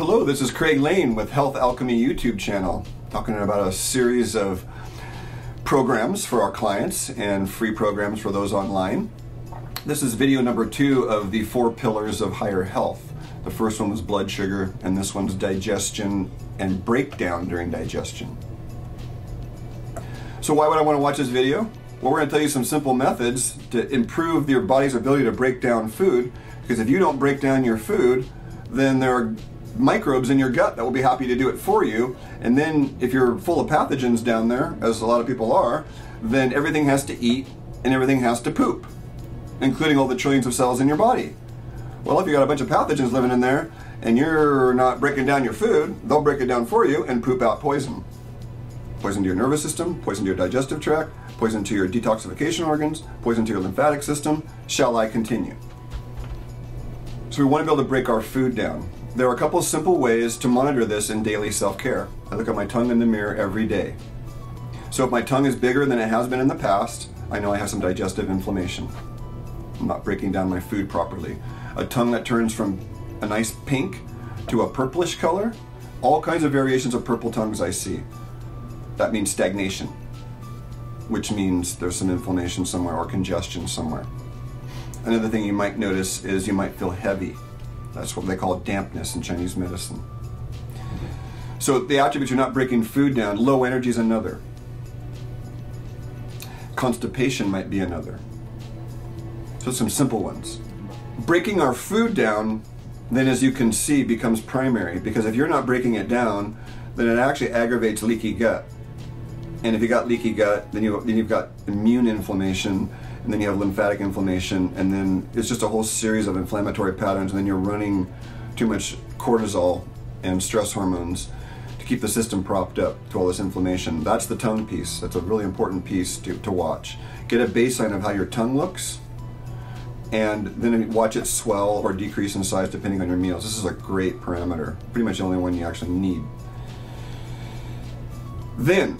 Hello, this is Craig Lane with Health Alchemy YouTube channel, talking about a series of programs for our clients and free programs for those online. This is video number 2 of the 4 pillars of higher health. The first one was blood sugar, and this one's digestion and breakdown during digestion. So why would I want to watch this video? Well, we're going to tell you some simple methods to improve your body's ability to break down food, because if you don't break down your food, then there are microbes in your gut that will be happy to do it for you, and then if you're full of pathogens down there, as a lot of people are, then everything has to eat and everything has to poop, including all the trillions of cells in your body. Well, if you got a bunch of pathogens living in there and you're not breaking down your food, they'll break it down for you and poop out poison. Poison to your nervous system, poison to your digestive tract, poison to your detoxification organs, poison to your lymphatic system. Shall I continue? So we want to be able to break our food down. There are a couple of simple ways to monitor this in daily self-care. I look at my tongue in the mirror every day. So if my tongue is bigger than it has been in the past, I know I have some digestive inflammation. I'm not breaking down my food properly. A tongue that turns from a nice pink to a purplish color, all kinds of variations of purple tongues I see. That means stagnation, which means there's some inflammation somewhere or congestion somewhere. Another thing you might notice is you might feel heavy. That's what they call dampness in Chinese medicine. So the attributes you're not breaking food down, low energy is another. Constipation might be another. So some simple ones. Breaking our food down, then, as you can see, becomes primary, because if you're not breaking it down, then it actually aggravates leaky gut. And if you got leaky gut, then you've got immune inflammation, and then you have lymphatic inflammation, and then it's just a whole series of inflammatory patterns, and then you're running too much cortisol and stress hormones to keep the system propped up to all this inflammation. That's the tongue piece. That's a really important piece to watch. Get a baseline of how your tongue looks, and then watch it swell or decrease in size depending on your meals. This is a great parameter, pretty much the only one you actually need. Then,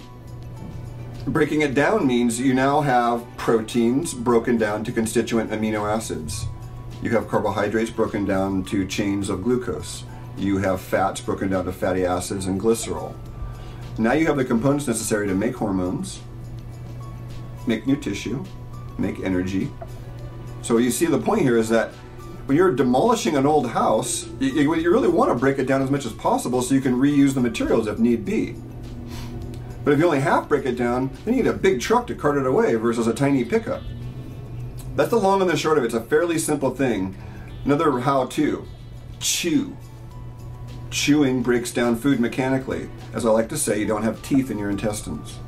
breaking it down means you now have proteins broken down to constituent amino acids. You have carbohydrates broken down to chains of glucose. You have fats broken down to fatty acids and glycerol. Now you have the components necessary to make hormones, make new tissue, make energy. So you see, the point here is that when you're demolishing an old house, you really want to break it down as much as possible so you can reuse the materials if need be. But if you only half break it down, then you need a big truck to cart it away versus a tiny pickup. That's the long and the short of it. It's a fairly simple thing. Another how-to: chew. Chewing breaks down food mechanically. As I like to say, you don't have teeth in your intestines.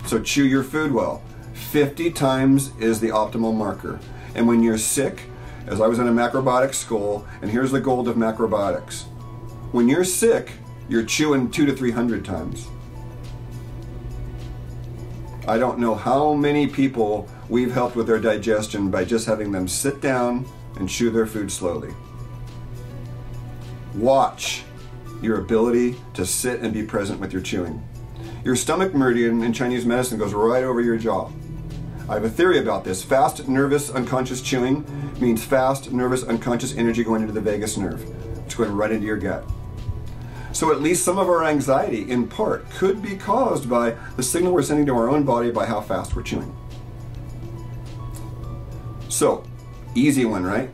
So chew your food well. 50 times is the optimal marker. And when you're sick, as I was in a macrobiotics school, and here's the gold of macrobiotics. When you're sick, you're chewing 200 to 300 times. I don't know how many people we've helped with their digestion by just having them sit down and chew their food slowly. Watch your ability to sit and be present with your chewing. Your stomach meridian in Chinese medicine goes right over your jaw. I have a theory about this. Fast, nervous, unconscious chewing means fast, nervous, unconscious energy going into the vagus nerve. It's going right into your gut. So at least some of our anxiety, in part, could be caused by the signal we're sending to our own body by how fast we're chewing. So, easy one, right?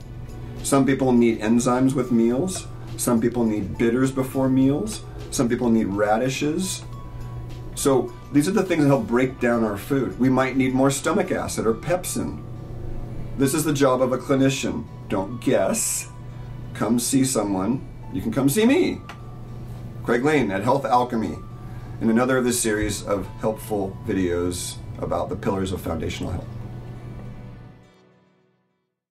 Some people need enzymes with meals. Some people need bitters before meals. Some people need radishes. So these are the things that help break down our food. We might need more stomach acid or pepsin. This is the job of a clinician. Don't guess. Come see someone. You can come see me, Craig Lane at Health Alchemy, in another of this series of helpful videos about the pillars of foundational health.